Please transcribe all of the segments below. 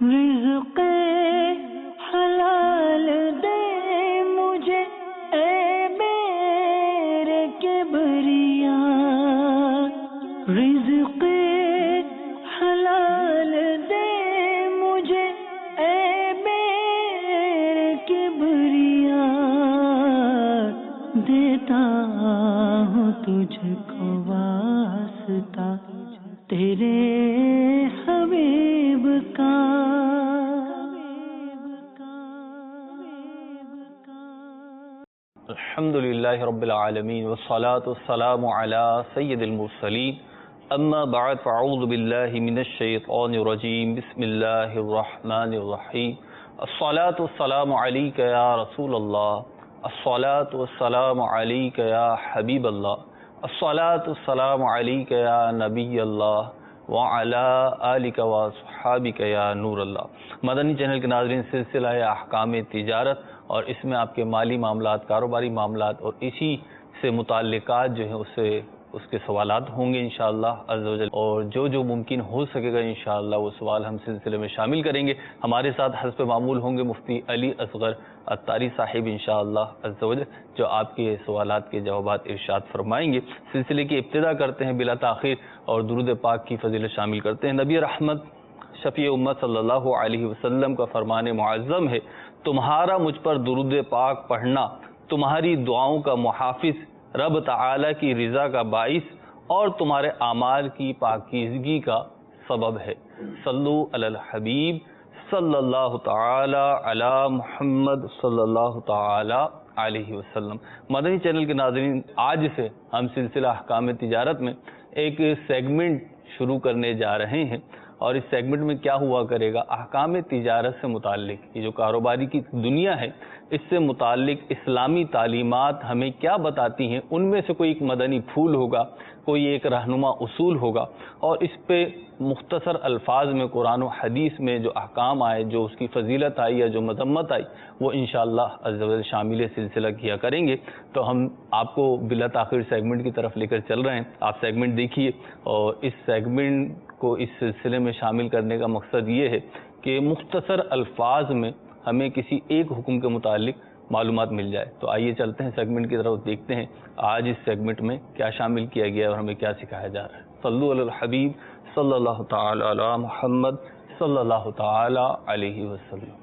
رزق حلال دے مجھے اے میرے کبریا، رزق حلال دے مجھے اے میرے کبریا، دیتا ہوں تجھ کو واسطہ تیرے حبیب کا۔ الحمدللہ رب العالمین والصلاة والسلام علی سید المرسلین، اما بعد فاعوذ باللہ من الشیطان الرجیم، بسم اللہ الرحمن الرحیم، الصلاة والسلام علیک یا رسول اللہ، الصلاة والسلام علیک یا حبیب اللہ، الصلاة والسلام علیک یا نبی اللہ وعلی آلک واصحابک یا نور اللہ۔ مدنی چینل کے ناظرین، سلسلہ ہے احکام تجارت، اور اس میں آپ کے مالی معاملات، کاروباری معاملات اور اسی سے متعلقات جو ہیں اس کے سوالات ہوں گے انشاءاللہ عز و جل، اور جو ممکن ہو سکے گا انشاءاللہ وہ سوال ہم سلسلے میں شامل کریں گے۔ ہمارے ساتھ حسب معمول ہوں گے مفتی علی اصغر عطاری صاحب انشاءاللہ عز و جل، جو آپ کے سوالات کے جوابات ارشاد فرمائیں گے۔ سلسلے کی ابتدا کرتے ہیں بلا تاخیر اور درود پاک کی فضیلت شامل کرتے ہیں۔ نبی رحمت شفیع امت صلی اللہ علیہ وسلم کا فرمان معظم ہے، تمہارا مجھ پر درود پاک پڑھنا تمہاری دعاؤں کا محافظ، رب تعالی کی رضا کا باعث اور تمہارے اعمال کی پاکیزگی کا سبب ہے۔ صلو علی الحبیب صلی اللہ تعالی علی محمد صلی اللہ تعالی علیہ وسلم۔ مدنی چینل کے ناظرین، آج سے ہم سلسلہ احکام تجارت میں ایک سیگمنٹ شروع کرنے جا رہے ہیں، اور اس سیگمنٹ میں کیا ہوا کرے گا، احکام تجارت سے متعلق یہ جو کاروباری کی دنیا ہے اس سے متعلق اسلامی تعلیمات ہمیں کیا بتاتی ہیں، ان میں سے کوئی ایک مدنی پھول ہوگا، کوئی ایک رہنما اصول ہوگا، اور اس پہ مختصر الفاظ میں قرآن و حدیث میں جو احکام آئے، جو اس کی فضیلت آئی یا جو مذمت آئی، وہ انشاءاللہ عز و جل شامل سلسلہ کیا کریں گے۔ تو ہم آپ کو بلا تاخیر سیگمنٹ کی طرف لے کر چل رہے ہیں، آپ سیگمنٹ دیکھیے، اور اس سیگمنٹ کو اس سلسلے میں شامل کرنے کا مقصد یہ ہے کہ مختصر الفاظ میں ہمیں کسی ایک حکم کے متعلق معلومات مل جائے۔ تو آئیے چلتے ہیں سیگمنٹ کی طرف، دیکھتے ہیں آج اس سیگمنٹ میں کیا شامل کیا گیا ہے اور ہمیں کیا سکھایا جا رہا ہے۔ صلو علی الحبیب صلی اللہ تعالی علی محمد صلی اللہ تعالی علیہ وسلم۔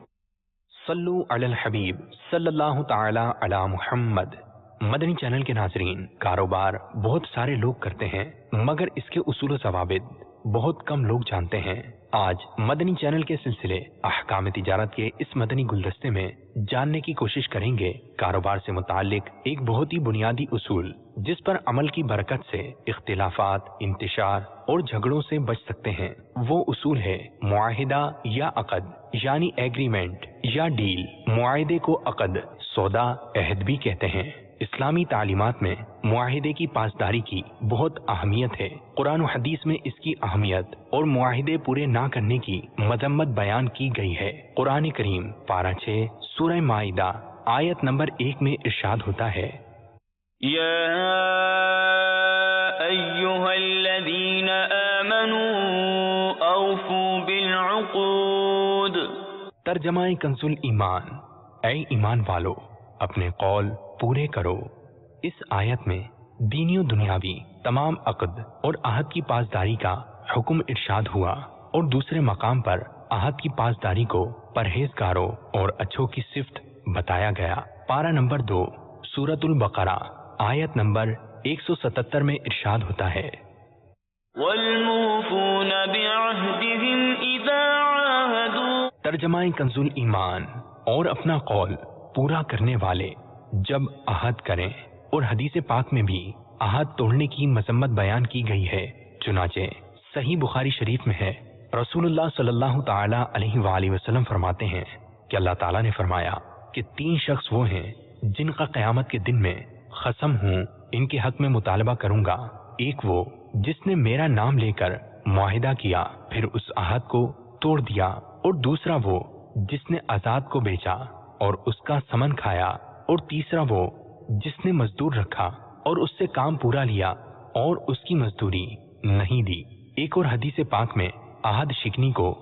صلو علی الحبیب صلی اللہ تعالی علی محمد۔ مدنی چینل کے ناظرین، کاروبار بہت سارے لوگ کرتے ہیں مگر اس کے اصول و ضوابط بہت کم لوگ جانتے ہیں۔ آج مدنی چینل کے سلسلے احکام تجارت کے اس مدنی گلدستے میں جاننے کی کوشش کریں گے کاروبار سے متعلق ایک بہت ہی بنیادی اصول، جس پر عمل کی برکت سے اختلافات، انتشار اور جھگڑوں سے بچ سکتے ہیں۔ وہ اصول ہے معاہدہ یا عقد، یعنی ایگریمنٹ یا ڈیل۔ معاہدے کو عقد، سودا، عہد بھی کہتے ہیں۔ اسلامی تعلیمات میں معاہدے کی پاسداری کی بہت اہمیت ہے۔ قرآن و حدیث میں اس کی اہمیت اور معاہدے پورے نہ کرنے کی مذمت بیان کی گئی ہے۔ قرآن کریم پارہ 6 سورہ مائدہ آیت نمبر 1 میں ارشاد ہوتا ہے، یا ایھا الذین آمنوا اوفوا بالعقود۔ ترجمہ کنز ایمان، اے ایمان والو اپنے قول پورے کرو۔ اس آیت میں دینی و دنیاوی تمام عقد اور عہد کی پاسداری کا حکم ارشاد ہوا، اور دوسرے مقام پر عہد کی پاسداری کو پرہیزگاروں اور اچھوں کی صفت بتایا گیا۔ پارہ نمبر 2 سورۃ البقرہ آیت نمبر 177 میں ارشاد ہوتا ہے، والموفون بعہدہم اذا عاہدوا۔ ترجمہ کنز ایمان، اور اپنا قول پورا کرنے والے جب عہد کریں۔ اور حدیث پاک میں بھی عہد توڑنے کی مذمت بیان کی گئی ہے۔ چنانچہ صحیح بخاری شریف میں ہے، رسول اللہ صلی اللہ تعالی علیہ وآلہ وسلم فرماتے ہیں کہ اللہ تعالیٰ نے فرمایا کہ 3 شخص وہ ہیں جن کا قیامت کے دن میں قسم ہوں ان کے حق میں مطالبہ کروں گا۔ ایک وہ جس نے میرا نام لے کر معاہدہ کیا پھر اس عہد کو توڑ دیا، اور دوسرا وہ جس نے آزاد کو بیچا اور اس کا ثمن کھایا، اور تیسرا وہ جس نے مزدور رکھا اور اس سے کام پورا لیا اور اس کی مزدوری نہیں دی۔ ایک اور حدیث پاک میں ahad shikni ko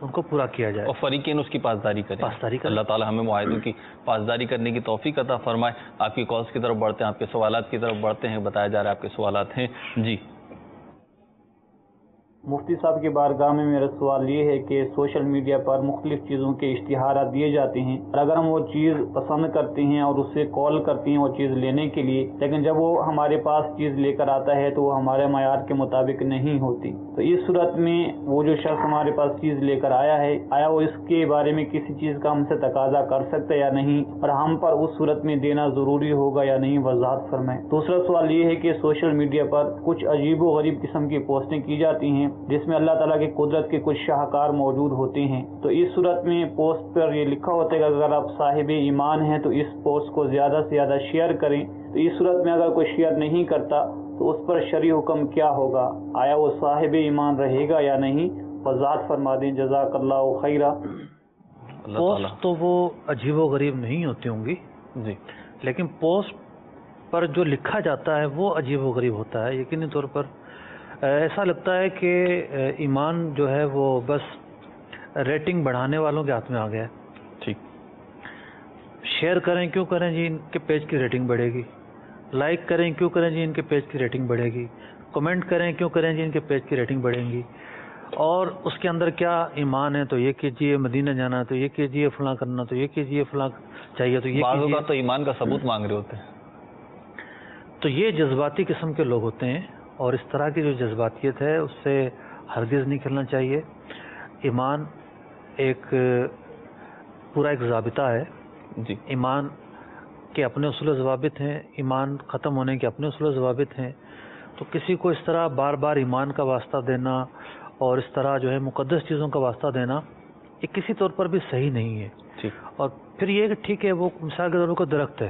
ان کو پورا کیا جائے اور فریقین اس کی پاسداری کریں. اللہ تعالی ہمیں معاہدوں کی پاسداری کرنے کی توفیق عطا فرمائے. آپ کی کالز کی طرف بڑھتے ہیں, آپ کے سوالات کی طرف بڑھتے ہیں. بتایا جا رہا ہے آپ کے سوالات ہیں. جی مفتی صاحب کی بارگاہ میں میرا سوال یہ ہے کہ سوشل میڈیا پر مختلف چیزوں کے اشتہارات دیے جاتے ہیں, اور اگر ہم وہ چیز پسند کرتے ہیں اور اس سے کال کرتے ہیں وہ چیز لینے کے لیے, لیکن جب وہ ہمارے پاس چیز لے کر آتا ہے تو وہ ہمارے معیار کے مطابق نہیں ہوتی, تو اس صورت میں وہ جو شخص ہمارے پاس چیز لے کر آیا ہے, آیا وہ اس کے بارے میں کسی چیز کا ہم سے تقاضا کر سکتا ہے یا نہیں, اور ہم پر اس صورت میں دینا ضروری ہوگا یا نہیں, وضاحت فرمائیں. دوسرا سوال یہ ہے کہ سوشل میڈیا پر کچھ عجیب و غریب قسم کی پوسٹیں کی جاتی ہیں جس میں اللہ تعالیٰ کی قدرت کے کچھ شاہکار موجود ہوتے ہیں, تو اس صورت میں پوسٹ پر یہ لکھا ہوتا ہے کہ اگر آپ صاحب ایمان ہیں تو اس پوسٹ کو زیادہ سے زیادہ شیئر کریں, تو اس صورت میں اگر کوئی شیئر نہیں کرتا تو اس پر شرعی حکم کیا ہوگا, آیا وہ صاحب ایمان رہے گا یا نہیں, وضاحت فرما دیں. جزاک اللہ خیرہ. پوسٹ تو وہ عجیب و غریب نہیں ہوتی ہوں گی جی, لیکن پوسٹ پر جو لکھا جاتا ہے وہ عجیب و غریب ہوتا ہے. یقینی طور پر ایسا لگتا ہے کہ ایمان جو ہے وہ بس ریٹنگ بڑھانے والوں کے ہاتھ میں آ گیا ہے. ٹھیک. شیئر کریں کیوں کریں جی, ان کے پیج کی ریٹنگ بڑھے گی. لائک کریں کیوں کریں جی, ان کے پیج کی ریٹنگ بڑھے گی. کمنٹ کریں کیوں کریں جی, ان کے پیج کی ریٹنگ بڑھیں گی. اور اس کے اندر کیا ایمان ہے تو یہ کیجیے, مدینہ جانا ہے تو یہ کیجیے, فلاں کرنا تو یہ کیجیے, فلاں چاہیے تو یہ بعض کیجیے. اوقات تو ایمان کا ثبوت مانگ رہے ہوتے ہیں. تو یہ جذباتی قسم کے لوگ ہوتے ہیں, اور اس طرح کی جو جذباتیت ہے اس سے ہرگز نہیں کھلنا چاہیے. ایمان ایک پورا ایک ضابطہ ہے. جی, ایمان کے اپنے اصول و ضوابط ہیں, ایمان ختم ہونے کے اپنے اصول و ضوابط ہیں. تو کسی کو اس طرح بار بار ایمان کا واسطہ دینا اور اس طرح جو ہے مقدس چیزوں کا واسطہ دینا یہ کسی طور پر بھی صحیح نہیں ہے. ٹھیک. اور پھر یہ کہ ٹھیک ہے وہ مثال کے طور پر کوئی درخت ہے,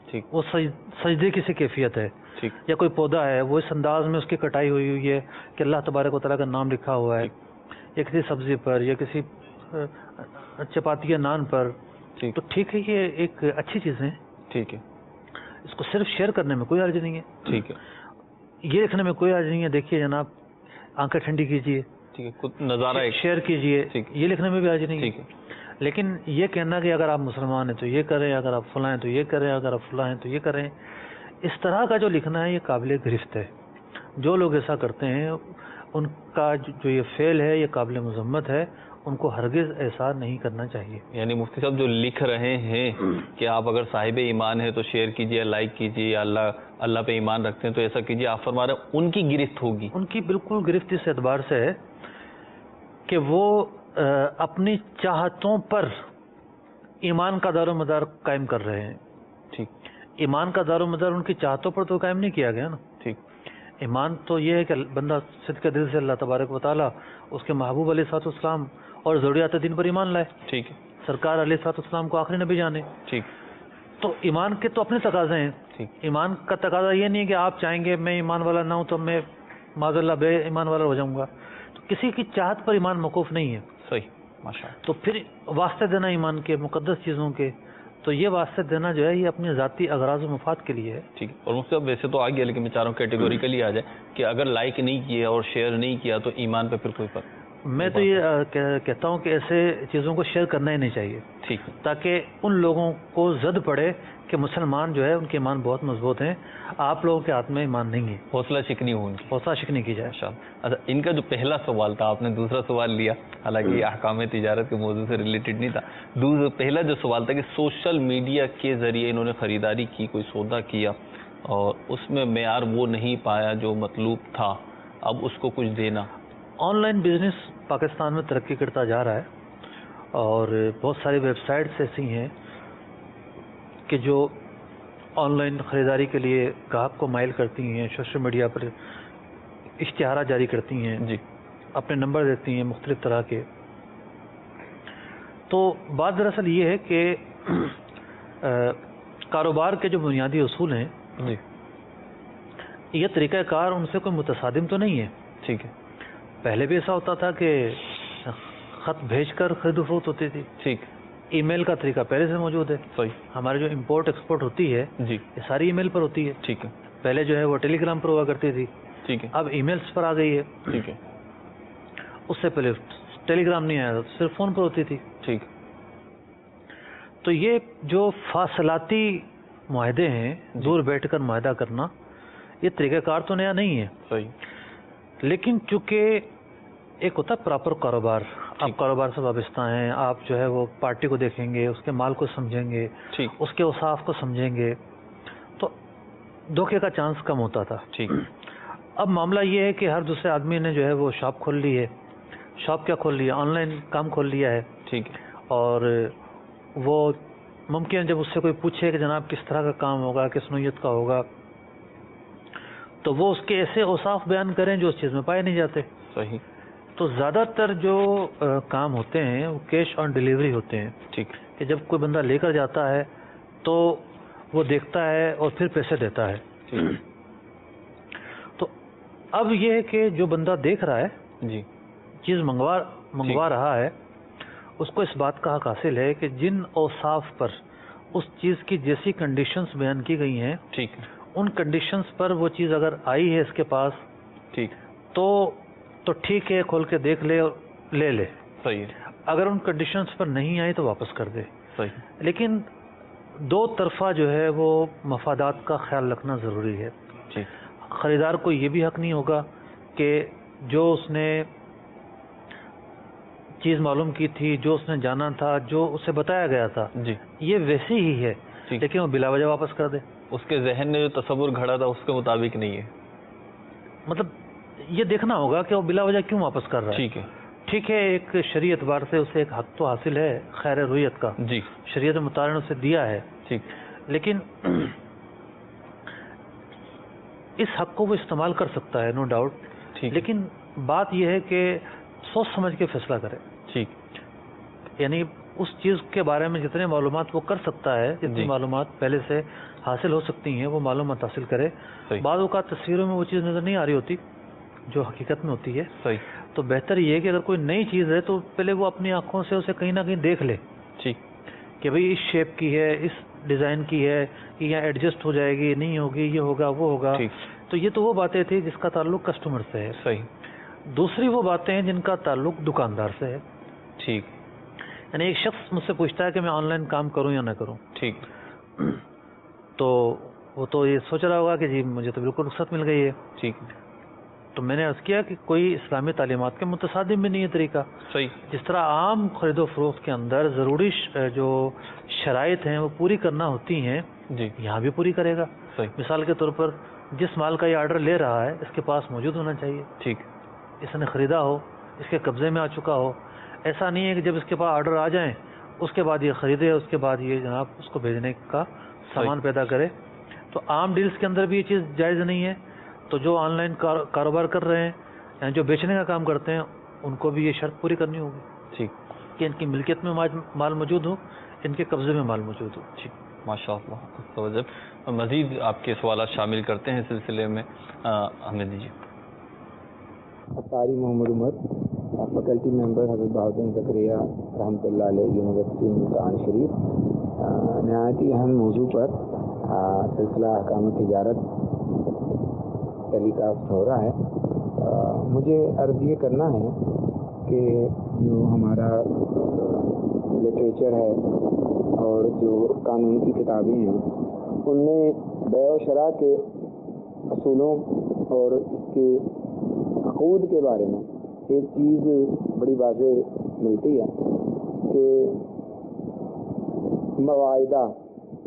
ٹھیک, وہ سجدے کی سی کیفیت ہے, ٹھیک, یا کوئی پودا ہے وہ اس انداز میں اس کی کٹائی ہوئی ہے کہ اللہ تبارک و تعالیٰ کا نام لکھا ہوا ہے, یا کسی سبزی پر یا کسی چپاتی یا نان پر, تو ٹھیک ہے یہ ایک اچھی چیز ہے. ٹھیک ہے, اس کو صرف شیئر کرنے میں کوئی حرج نہیں ہے. ٹھیک ہے, یہ لکھنے میں کوئی حرج نہیں ہے دیکھیے جناب آنکھیں ٹھنڈی کیجیے, ٹھیک ہے, کچھ نظارہ شیئر کیجیے, یہ لکھنے میں بھی حرج نہیں ہے. ٹھیک ہے. لیکن یہ کہنا کہ اگر آپ مسلمان ہیں تو یہ کریں, اگر آپ فلاں ہیں تو یہ کریں, اگر آپ فلاں ہیں تو یہ کریں, اس طرح کا جو لکھنا ہے یہ قابل گرفت ہے. جو لوگ ایسا کرتے ہیں ان کا جو یہ فعل ہے یہ قابل مذمت ہے, ان کو ہرگز ایسا نہیں کرنا چاہیے. یعنی مفتی صاحب جو لکھ رہے ہیں کہ آپ اگر صاحب ایمان ہے تو شیئر کیجیے, لائک کیجیے, یا اللہ پہ ایمان رکھتے ہیں تو ایسا کیجیے, آپ فرما رہے ہیں ان کی گرفت ہوگی. ان کی بالکل گرفت اس اعتبار سے ہے کہ وہ اپنی چاہتوں پر ایمان کا دار و مدار قائم کر رہے ہیں. ٹھیک. ایمان کا دار و مدار ان کی چاہتوں پر تو قائم نہیں کیا گیا نا. ٹھیک. ایمان تو یہ ہے کہ بندہ صدق دل سے اللہ تبارک و تعالیٰ, اس کے محبوب علیہ الصلوۃ والسلام اور ضروریات دین پر ایمان لائے. ٹھیک ہے. سرکار علیہ الصلوۃ والسلام کو آخری نبی جانے. ٹھیک. تو ایمان کے تو اپنے تقاضے ہیں. ٹھیک. ایمان کا تقاضا یہ نہیں ہے کہ آپ چاہیں گے میں ایمان والا نہ ہوں تو میں معاذ اللہ بے ایمان والا ہو جاؤں گا. تو کسی کی چاہت پر ایمان موقوف نہیں ہے. صحیح, ماشاء اللہ. تو پھر واسطے دینا ایمان کے مقدس چیزوں کے, تو یہ واسطے دینا جو ہے یہ اپنے ذاتی اغراض و مفاد کے لیے ہے. ٹھیک ہے. اور مجھ سے ویسے تو آ گیا, لیکن میں چاہ رہا ہوں کیٹیگوریکلی آ جائے کہ اگر لائک نہیں کیا اور شیئر نہیں کیا تو ایمان پہ پھر کوئی فرق. میں تو یہ کہتا ہوں کہ ایسے چیزوں کو شیئر کرنا ہی نہیں چاہیے. ٹھیک ہے. تاکہ ان لوگوں کو زد پڑے کہ مسلمان جو ہے ان کے ایمان بہت مضبوط ہیں, آپ لوگوں کے ہاتھ میں ایمان نہیں ہے. حوصلہ شکنی ہو, حوصلہ شکنی کی جائے. اچھا, ان کا جو پہلا سوال تھا, آپ نے دوسرا سوال لیا, حالانکہ یہ احکام تجارت کے موضوع سے ریلیٹڈ نہیں تھا. پہلا جو سوال تھا کہ سوشل میڈیا کے ذریعے انہوں نے خریداری کی, کوئی سودا کیا اور اس میں معیار وہ نہیں پایا جو مطلوب تھا, اب اس کو کچھ دینا. آن لائن بزنس پاکستان میں ترقی کرتا جا رہا ہے, اور بہت ساری ویب سائٹس ایسی ہیں کہ جو آن لائن خریداری کے لیے گاہک کو مائل کرتی ہیں, سوشل میڈیا پر اشتہارات جاری کرتی ہیں. جی. اپنے نمبر دیتی ہیں مختلف طرح کے. تو بات دراصل یہ ہے کہ کاروبار کے جو بنیادی اصول ہیں, جی, یہ طریقہ کار ان سے کوئی متصادم تو نہیں ہے. ٹھیک ہے. پہلے بھی ایسا ہوتا تھا کہ خط بھیج کر خرید و فروخت ہوتی تھی. ٹھیک. ای میل کا طریقہ پہلے سے موجود ہے. صحیح. ہمارے جو امپورٹ ایکسپورٹ ہوتی ہے, جی, یہ ساری ای میل پر ہوتی ہے. ٹھیک ہے. پہلے جو ہے وہ ٹیلی گرام پر ہوا کرتی تھی. ٹھیک ہے. اب ای میلس پر آ گئی ہے. ٹھیک ہے. اس سے پہلے ٹیلی گرام نہیں آیا تھا، صرف فون پر ہوتی تھی. ٹھیک. تو یہ جو فاصلاتی معاہدے ہیں، دور بیٹھ کر معاہدہ کرنا، یہ طریقہ کار تو نیا نہیں ہے. صحیح. لیکن چونکہ ایک ہوتا ہے پراپر کاروبار، آپ کاروبار سے وابستہ ہیں، آپ جو ہے وہ پارٹی کو دیکھیں گے، اس کے مال کو سمجھیں گے، اس کے اوصاف کو سمجھیں گے، تو دھوکے کا چانس کم ہوتا تھا. ٹھیک. اب معاملہ یہ ہے کہ ہر دوسرے آدمی نے جو ہے وہ شاپ کھول لی ہے. شاپ کیا کھول لیا؟ آن لائن کام کھول لیا ہے. ٹھیک. اور وہ ممکن ہے جب اس سے کوئی پوچھے کہ جناب کس طرح کا کام ہوگا، کس نوعیت کا ہوگا، تو وہ اس کے ایسے اوصاف بیان کریں جو اس چیز میں پائے نہیں جاتے. صحیح. تو زیادہ تر جو کام ہوتے ہیں وہ کیش آن ڈیلیوری ہوتے ہیں. ٹھیک. کہ جب کوئی بندہ لے کر جاتا ہے تو وہ دیکھتا ہے اور پھر پیسے دیتا ہے. تو اب یہ ہے کہ جو بندہ دیکھ رہا ہے، جی، چیز منگوا رہا ہے، اس کو اس بات کا حق حاصل ہے کہ جن اوصاف پر اس چیز کی جیسی کنڈیشنز بیان کی گئی ہیں، ٹھیک، ان کنڈیشنز پر وہ چیز اگر آئی ہے اس کے پاس، ٹھیک، تو ٹھیک ہے، کھول کے دیکھ لے اور لے لے. صحیح. اگر ان کنڈیشنز پر نہیں آئی تو واپس کر دے. صحیح. لیکن دو طرفہ جو ہے وہ مفادات کا خیال رکھنا ضروری ہے. جی. خریدار کو یہ بھی حق نہیں ہوگا کہ جو اس نے چیز معلوم کی تھی، جو اس نے جانا تھا، جو اسے بتایا گیا تھا، جی، یہ ویسی ہی ہے، لیکن وہ بلا وجہ واپس کر دے. اس کے ذہن میں جو تصور گھڑا تھا اس کے مطابق نہیں ہے. مطلب یہ دیکھنا ہوگا کہ وہ بلا وجہ کیوں واپس کر رہا ہے. ٹھیک ہے. ٹھیک ہے، ایک شرعی اعتبار سے اسے ایک حق تو حاصل ہے خیر رویت کا، جی، شریعت مطالعہ نے اسے دیا ہے. ٹھیک. لیکن اس حق کو وہ استعمال کر سکتا ہے، نو ڈاؤٹ. لیکن بات یہ ہے کہ سوچ سمجھ کے فیصلہ کرے. ٹھیک. یعنی اس چیز کے بارے میں جتنے معلومات وہ کر سکتا ہے، جتنی معلومات پہلے سے حاصل ہو سکتی ہیں، وہ معلومات حاصل کرے. بعض اوقات تصویروں میں وہ چیز نظر نہیں آ رہی ہوتی جو حقیقت میں ہوتی ہے. صحیح. تو بہتر یہ ہے کہ اگر کوئی نئی چیز ہے تو پہلے وہ اپنی آنکھوں سے اسے کہیں نہ کہیں دیکھ لے. ٹھیک. کہ بھئی اس شیپ کی ہے، اس ڈیزائن کی ہے، کہ یہاں ایڈجسٹ ہو جائے گی، نہیں ہوگی، یہ ہوگا، وہ ہوگا. تو یہ تو وہ باتیں تھی جس کا تعلق کسٹمر سے ہے. صحیح. دوسری وہ باتیں ہیں جن کا تعلق دکاندار سے ہے. ٹھیک. یعنی ایک شخص مجھ سے پوچھتا ہے کہ میں آن لائن کام کروں یا نہ کروں. ٹھیک. تو وہ تو یہ سوچ رہا ہوگا کہ جی مجھے تو بالکل رخصت مل گئی ہے. ٹھیک. تو میں نے عرض کیا کہ کوئی اسلامی تعلیمات کے متصادم بھی نہیں ہے طریقہ. صحیح. جس طرح عام خرید و فروخت کے اندر ضروری جو شرائط ہیں وہ پوری کرنا ہوتی ہیں، جی، یہاں بھی پوری کرے گا. صحیح. مثال کے طور پر جس مال کا یہ آرڈر لے رہا ہے اس کے پاس موجود ہونا چاہیے. ٹھیک. اس نے خریدا ہو، اس کے قبضے میں آ چکا ہو. ایسا نہیں ہے کہ جب اس کے پاس آرڈر آ جائیں اس کے بعد یہ خریدے، اس کے بعد یہ جناب اس کو بھیجنے کا سامان پیدا کرے. تو عام ڈیلز کے اندر بھی یہ چیز جائز نہیں ہے. تو جو آن لائن کاروبار کر رہے ہیں، یعنی جو بیچنے کا کام کرتے ہیں، ان کو بھی یہ شرط پوری کرنی ہوگی. ٹھیک. کہ ان کی ملکیت میں مال موجود ہو، ان کے قبضے میں مال موجود ہو. ٹھیک. ماشاء اللہ. مزید آپ کے سوالات شامل کرتے ہیں اس سلسلے میں، ہمیں دیجیے. قاری محمد عمر، فیکلٹی ممبر حضرت بہاؤالدین زکریا رحمۃ اللہ علیہ، یونیورسٹی ملتان شریف. نہایت ہی اہم موضوع پر سلسلہ احکام تجارت ٹیلی کاسٹ ہو رہا ہے. مجھے عرض یہ کرنا ہے کہ جو ہمارا لٹریچر ہے اور جو قانون کی کتابیں ہیں ان میں بیع و شراء کے اصولوں اور اس کے عقود کے بارے میں ایک چیز بڑی واضح ملتی ہے کہ معاہدہ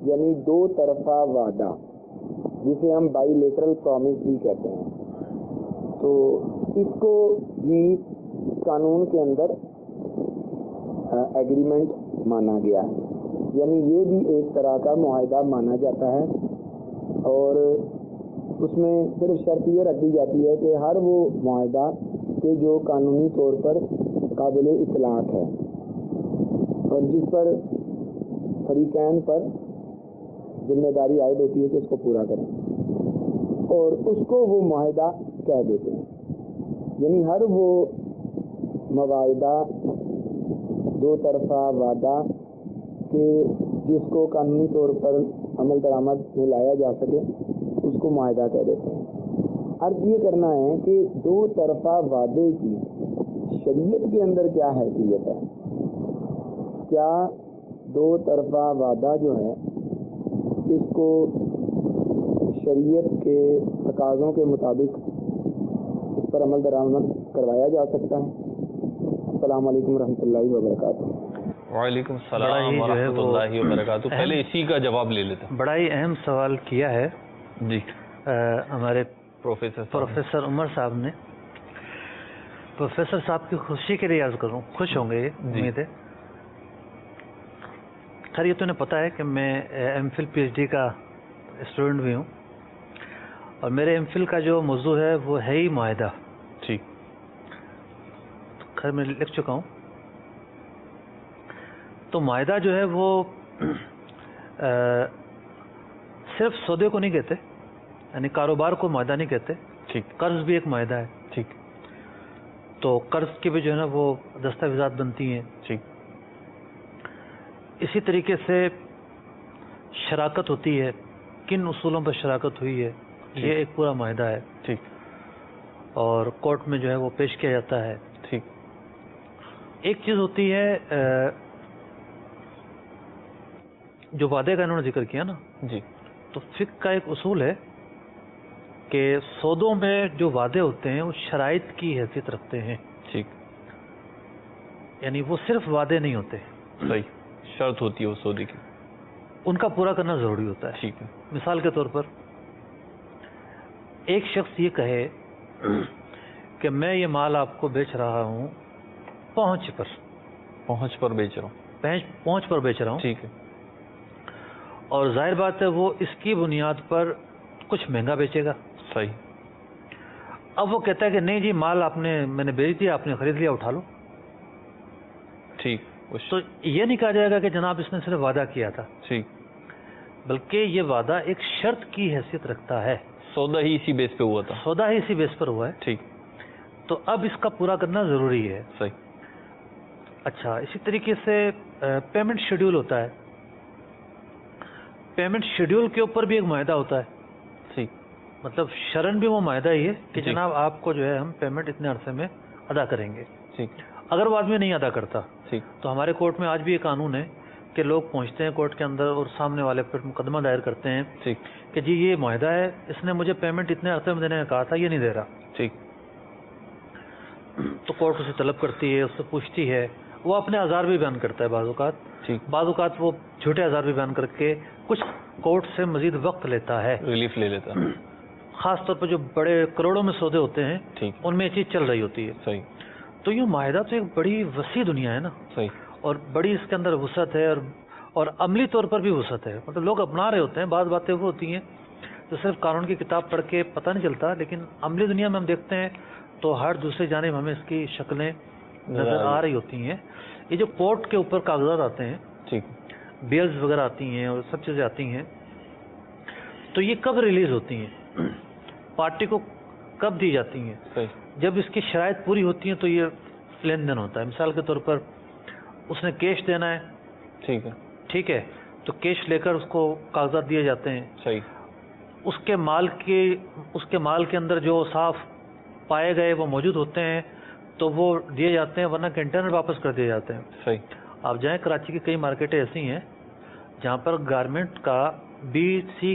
یعنی دو طرفہ وعدہ، جسے ہم بائی لیٹرل پرومس بھی کہتے ہیں، تو اس کو بھی قانون کے اندر ایگریمنٹ مانا گیا ہے. یعنی یہ بھی ایک طرح کا معاہدہ مانا جاتا ہے، اور اس میں صرف شرط یہ رکھی جاتی ہے کہ ہر وہ معاہدہ کہ جو قانونی طور پر قابل اطلاق ہے اور جس پر فریقین پر ذمہ داری عائد ہوتی ہے کہ اس کو پورا کریں، اور اس کو وہ معاہدہ کہہ دیتے ہیں. یعنی ہر وہ معاہدہ، دو طرفہ وعدہ کہ جس کو قانونی طور پر عمل درآمد میں لایا جا سکے اس کو معاہدہ کہہ دیتے ہیں. عرض یہ کرنا ہے کہ دو طرفہ وعدے کی شریعت کے اندر کیا حیثیت ہے؟ کیا دو طرفہ وعدہ جو ہے اس کو شریعت کے تقاضوں کے مطابق اس پر عمل درآمد کروایا جا سکتا ہے؟ السلام علیکم ورحمۃ اللہ وبرکاتہ۔ وعلیکم السلام ورحمۃ اللہ وبرکاتہ۔ پہلے اسی کا جواب لے لیتے ہیں۔ بڑا ہی اہم سوال کیا ہے جی ہمارے پروفیسر عمر صاحب نے۔ پروفیسر صاحب کی خوشی کے لیے عرض کروں، خوش ہوں گے یہ امید ہے۔ خیر یہ تو انہیں پتہ ہے کہ میں M Phil P H D کا اسٹوڈنٹ بھی ہوں، اور میرے ایم فل کا جو موضوع ہے وہ ہے ہی معاہدہ۔ ٹھیک، خیر میں لکھ چکا ہوں۔ تو معاہدہ جو ہے وہ صرف سودے کو نہیں کہتے، یعنی کاروبار کو معاہدہ نہیں کہتے۔ ٹھیک، قرض بھی ایک معاہدہ ہے۔ ٹھیک، تو قرض کی بھی جو ہے نا وہ دستاویزات بنتی ہیں۔ ٹھیک، اسی طریقے سے شراکت ہوتی ہے، کن اصولوں پر شراکت ہوئی ہے، یہ ایک پورا معاہدہ ہے۔ ٹھیک، اور کورٹ میں جو ہے وہ پیش کیا جاتا ہے۔ ٹھیک، ایک چیز ہوتی ہے جو وعدے کا انہوں نے ذکر کیا نا، جی، تو فقہ کا ایک اصول ہے کہ سودوں میں جو وعدے ہوتے ہیں وہ شرائط کی حیثیت رکھتے ہیں، ٹھیک، یعنی وہ صرف وعدے نہیں ہوتے، صحیح، شرط ہوتی ہے اس سودے کی، ان کا پورا کرنا ضروری ہوتا ہے۔ ٹھیک ہے، مثال کے طور پر ایک شخص یہ کہے کہ میں یہ مال آپ کو بیچ رہا ہوں پہنچ پر بیچ رہا ہوں، پہنچ پر بیچ رہا ہوں، ٹھیک ہے، اور ظاہر بات ہے وہ اس کی بنیاد پر کچھ مہنگا بیچے گا۔ صحیح، اب وہ کہتا ہے کہ نہیں جی مال میں نے بیچ دیا، آپ نے خرید لیا، اٹھا لو۔ ٹھیک، تو یہ نہیں کہا جائے گا کہ جناب اس نے صرف وعدہ کیا تھا، ٹھیک، بلکہ یہ وعدہ ایک شرط کی حیثیت رکھتا ہے، سودا ہی اسی بیس پہ ہوا تھا، سودا ہی اسی بیس پر ہوا ہے، ٹھیک، تو اب اس کا پورا کرنا ضروری ہے۔ صحیح، اچھا، اسی طریقے سے پیمنٹ شیڈول ہوتا ہے، پیمنٹ شیڈول کے اوپر بھی ایک معاہدہ ہوتا ہے، ٹھیک، مطلب شرن بھی وہ معاہدہ ہی ہے کہ جی، جناب آپ کو جو ہے ہم پیمنٹ اتنے عرصے میں ادا کریں گے۔ ٹھیک، اگر وہ آدمی نہیں ادا کرتا ٹھیک، تو ہمارے کورٹ میں آج بھی یہ قانون ہے کہ لوگ پہنچتے ہیں کورٹ کے اندر اور سامنے والے پر مقدمہ دائر کرتے ہیں ٹھیک، کہ جی یہ معاہدہ ہے، اس نے مجھے پیمنٹ اتنے عرصے میں دینے کا کہا تھا، یہ نہیں دے رہا۔ ٹھیک، تو کورٹ اسے طلب کرتی ہے، اس سے پوچھتی ہے، وہ اپنے اعذار بھی بیان کرتا ہے، بعض اوقات بعض اوقات وہ جھوٹے اعذار بھی بیان کر کے کچھ کورٹ سے مزید وقت لیتا ہے، ریلیف لے لیتا ہے، خاص طور پر جو بڑے کروڑوں میں سودے ہوتے ہیں ٹھیک، ان میں یہ چیز چل رہی ہوتی ہے۔ صحیح، تو یہ معاہدہ تو ایک بڑی وسیع دنیا ہے نا، صحیح، اور بڑی اس کے اندر وسعت ہے، اور عملی طور پر بھی وسعت ہے، مطلب لوگ اپنا رہے ہوتے ہیں، بعض باتیں وہ ہوتی ہیں جو صرف قانون کی کتاب پڑھ کے پتہ نہیں چلتا، لیکن عملی دنیا میں ہم دیکھتے ہیں تو ہر دوسری جانب ہمیں اس کی شکلیں نظر آ رہی ہوتی ہیں۔ یہ جو کورٹ کے اوپر کاغذات آتے ہیں، ٹھیک، بیلز وغیرہ آتی ہیں اور سب چیزیں آتی ہیں، تو یہ کب ریلیز ہوتی ہیں، پارٹی کو کب دی جاتی ہیں؟ صحیح، جب اس کی شرائط پوری ہوتی ہیں تو یہ لین دین ہوتا ہے۔ مثال کے طور پر اس نے کیش دینا ہے، ٹھیک ہے، ٹھیک ہے، تو کیش لے کر اس کو کاغذات دیے جاتے ہیں، صحیح، اس کے مال کے اندر جو صاف پائے گئے وہ موجود ہوتے ہیں تو وہ دیے جاتے ہیں، ورنہ کنٹینر واپس کر دیے جاتے ہیں۔ صحیح، آپ جائیں کراچی کی کئی مارکیٹیں ایسی ہیں جہاں پر گارمنٹ کا B-C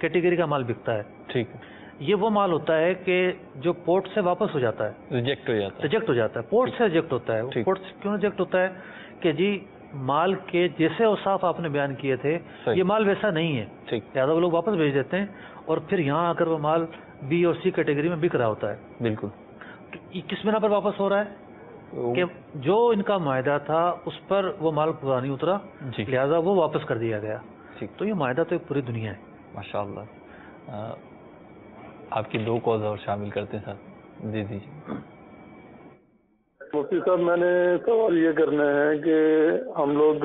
کیٹیگری کا مال بکتا ہے۔ ٹھیک ہے، یہ وہ مال ہوتا ہے کہ جو پورٹ سے واپس ہو جاتا ہے، ریجیکٹ ہو جاتا ہے، پورٹ سے ریجیکٹ ہوتا ہے۔ ٹھیک، پورٹ سے کیوں ریجیکٹ ہوتا ہے کہ جی مال کے جیسے اوصاف آپ نے بیان کیے تھے صحیح، یہ مال ویسا نہیں ہے، ٹھیک، لہٰذا وہ لوگ واپس بھیج دیتے ہیں، اور پھر یہاں آ کر وہ مال B اور C کیٹیگری میں بک رہا ہوتا ہے۔ بالکل، تو یہ کس بنا پر واپس ہو رہا ہے کہ جو ان کا معاہدہ تھا اس پر وہ مال پورا نہیں اترا، جی، لہٰذا وہ واپس کر دیا گیا۔ ٹھیک، تو یہ معاہدہ تو ایک پوری دنیا ہے۔ ماشاء اللہ۔ آپ کی 2 کالز اور شامل کرتے ہیں ساتھ، دے دیجیے۔ مفتی صاحب، میں نے سوال یہ کرنا ہے کہ ہم لوگ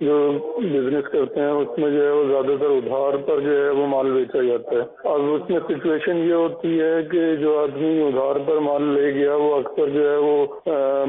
جو بزنس کرتے ہیں اس میں جو ہے وہ زیادہ تر ادھار پر جو ہے وہ مال بیچا جاتا ہے۔ اب اس میں سچویشن یہ ہوتی ہے کہ جو آدمی ادھار پر مال لے گیا وہ اکثر جو ہے وہ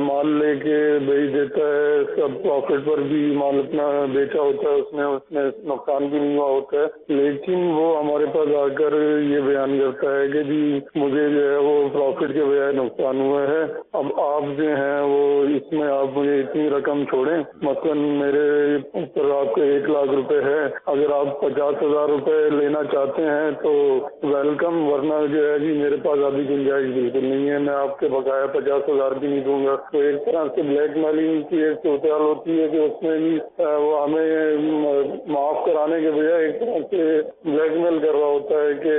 مال لے کے بیچ دیتا ہے، سب پروفٹ پر بھی مال اپنا بیچا ہوتا ہے، اس میں نقصان بھی نہیں ہوا ہوتا ہے، لیکن وہ ہمارے پاس آ کر یہ بیان کرتا ہے کہ جی مجھے جو ہے وہ پروفٹ کے بجائے نقصان ہوا ہے۔ اب آپ جو ہیں وہ اس میں آپ مجھے اتنی رقم چھوڑیں، مثلاً میرے اوپر آپ کے 1 لاکھ روپے ہے، اگر آپ 50,000 روپے لینا چاہتے ہیں تو ویلکم، ورنہ جو ہے جی میرے پاس ابھی گنجائش بالکل نہیں ہے، میں آپ کے بقایا 50,000 بھی نہیں دوں گا۔ تو ایک طرح سے بلیک میلنگ کی ایک صورتحال ہوتی ہے کہ اس میں بھی وہ ہمیں معاف کرانے کے بجائے ایک طرح سے بلیک میل کر رہا ہوتا ہے کہ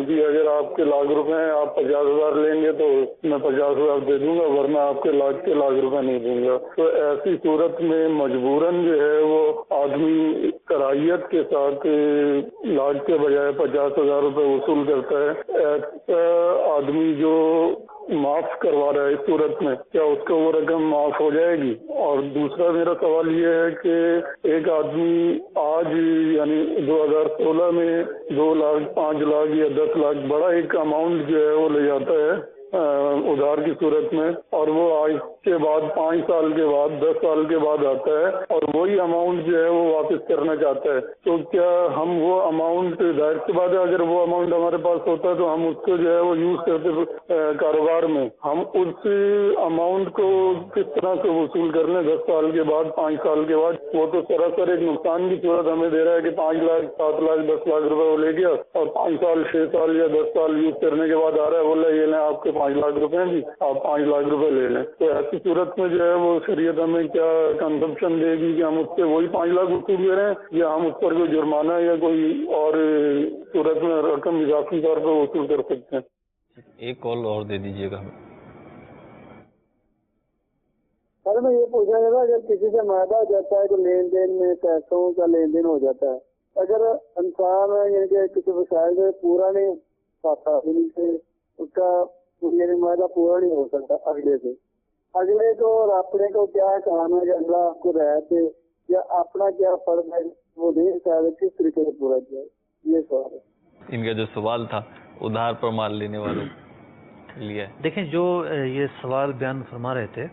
جی اگر آپ کے لاکھ روپے ہیں، آپ 50,000 لیں گے تو میں 50,000 دے دوں گا، ورنہ آپ کے لاکھ روپے نہیں دوں گا۔ تو ایسی صورت میں مجبوراً جو ہے وہ آدمی کرائیت کے ساتھ لاکھ کے بجائے 50,000 روپے وصول کرتا ہے۔ ایسا آدمی جو معاف کروا رہا ہے اس صورت میں کیا اس کو وہ رقم معاف ہو جائے گی؟ اور دوسرا میرا سوال یہ ہے کہ ایک آدمی آج یعنی 2016 میں 2 لاکھ 5 لاکھ یا 10 لاکھ بڑا ایک اماؤنٹ جو ہے وہ لے جاتا ہے ادھار کی صورت میں، اور وہ آج کے بعد 5 سال کے بعد 10 سال کے بعد آتا ہے اور وہی اماؤنٹ جو ہے وہ واپس کرنا چاہتا ہے، تو کیا ہم وہ اماؤنٹ، ظاہر سی بات ہے اگر وہ اماؤنٹ ہمارے پاس ہوتا ہے تو ہم اس کو جو ہے وہ یوز کرتے کاروبار میں، ہم اس اماؤنٹ کو کس طرح سے وصول کر لیں 10 سال کے بعد 5 سال کے بعد؟ وہ تو سراسر ایک نقصان کی صورت ہمیں دے رہا ہے کہ 5 لاکھ 7 لاکھ 10 لاکھ روپے وہ لے گیا اور 5 سال 6 سال یا 10 سال یوز کرنے کے بعد آ رہا ہے بولے یہ لیں آپ کے 5 لاکھ روپے ہیں جی، آپ 5 لاکھ روپے لے لیں۔ تو ایسی صورت میں جو ہے وہ شریعت ہمیں کیا کنزمپشن دے گی کہ ہم اس سے وہی 5 لاکھ وصول کریں یا ہم اس پر کوئی جرمانہ یا کوئی اور صورت میں رقم اضافی طور پر وصول کر سکتے ہیں؟ ایک کال اور دے دیجیے گا ہمیں۔ سر میں یہ پوچھا گا اگر کسی سے معاہدہ ہو جاتا ہے تو لین دین میں پیسوں کا لین دین ہو جاتا ہے، اگر انسان یعنی کہ کسی وسائل سے پورا نہیں پاتا، یعنی کہ اس کا یعنی معاہدہ پورا نہیں ہو سکتا اگلے کو اور اپنے کو کیا کام ہے کہ اللہ آپ کو رعایت دے یا اپنا کیا فرض ہے وہ نہیں شاید کس طریقے سے پورا کیا؟ یہ سوال ہے۔ ان کا جو سوال تھا ادھار پر مال لینے والوں کے لیے، دیکھیں جو یہ سوال بیان فرما رہے تھے،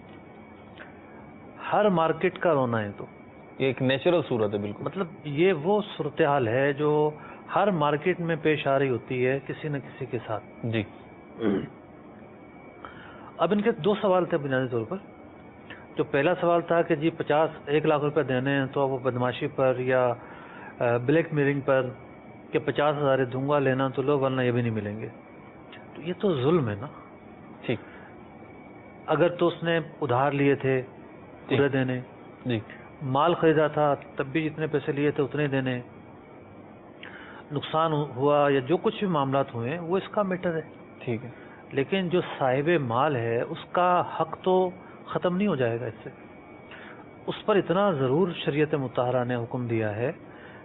ہر مارکیٹ کا رونا ہے، تو یہ ایک نیچرل صورت ہے بالکل، مطلب یہ وہ صورتحال ہے جو ہر مارکیٹ میں پیش آ رہی ہوتی ہے کسی نہ کسی کے ساتھ۔ جی اب ان کے 2 سوال تھے بنیادی طور پر۔ جو پہلا سوال تھا کہ جی 1 لاکھ روپے دینے ہیں تو وہ بدماشی پر یا بلیک میلنگ پر کہ 50,000 دوں گا لینا تو لو ورنہ یہ بھی نہیں ملیں گے، تو یہ تو ظلم ہے نا۔ ٹھیک، اگر تو اس نے ادھار لیے تھے پورے دینے، جی مال خریدا تھا تب بھی جتنے پیسے لیے تھے اتنے دینے، نقصان ہوا یا جو کچھ بھی معاملات ہوئے وہ اس کا میٹر ہے، ٹھیک ہے، لیکن جو صاحب مال ہے اس کا حق تو ختم نہیں ہو جائے گا اس سے۔ اس پر اتنا ضرور شریعت مطہرہ نے حکم دیا ہے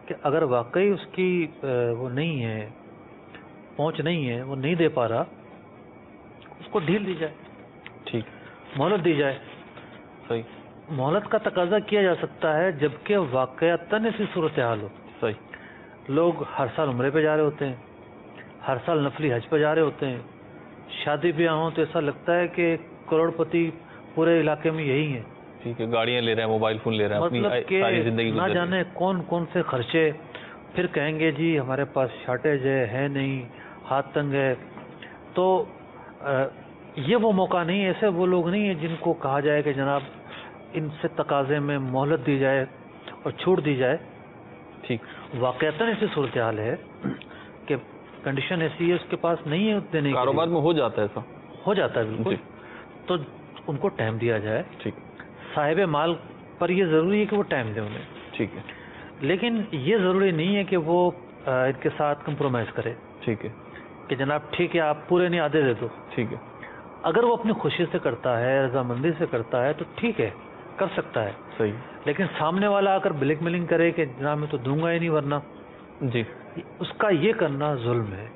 کہ اگر واقعی اس کی وہ نہیں ہے، پہنچ نہیں ہے، وہ نہیں دے پا رہا، اس کو ڈھیل دی جائے، ٹھیک، مہلت دی جائے۔ صحیح، مہلت کا تقاضا کیا جا سکتا ہے جبکہ واقعتاً ایسی صورتحال ہو۔ صحیح، لوگ ہر سال عمرے پہ جا رہے ہوتے ہیں، ہر سال نفلی حج پہ جا رہے ہوتے ہیں، شادی بیاہ ہوں تو ایسا لگتا ہے کہ کروڑ پتی پورے علاقے میں یہی ہیں، ٹھیک ہے، گاڑیاں لے رہے ہیں، موبائل فون لے رہے ہیں، مطلب اپنی ساری زندگی نہ جانے کون کون سے خرچے، پھر کہیں گے جی ہمارے پاس شارٹیج ہے نہیں، ہاتھ تنگ ہے۔ تو یہ وہ موقع نہیں ہے، ایسے وہ لوگ نہیں ہیں جن کو کہا جائے کہ جناب ان سے تقاضے میں مہلت دی جائے اور چھوٹ دی جائے۔ ٹھیک، واقعتاً ایسی صورتحال ہے کہ کنڈیشن ایسی ہے اس کے پاس نہیں ہے دینے کے کاروبار میں ہو جاتا ہے ایسا، ہو جاتا ہے بالکل، تو ان کو ٹائم دیا جائے۔ ٹھیک، صاحب مال پر یہ ضروری ہے کہ وہ ٹائم دے انہیں، ٹھیک ہے، لیکن یہ ضروری نہیں ہے کہ وہ ان کے ساتھ کمپرومائز کرے ٹھیک ہے، کہ جناب ٹھیک ہے آپ پورے نہیں آدھے دے دو۔ ٹھیک ہے، اگر وہ اپنی خوشی سے کرتا ہے، رضامندی سے کرتا ہے تو ٹھیک ہے، کر سکتا ہے، صحیح، لیکن سامنے والا آ کر بلیک میلنگ کرے کہ جناب میں تو دوں گا ہی نہیں ورنہ، جی اس کا یہ کرنا ظلم ہے۔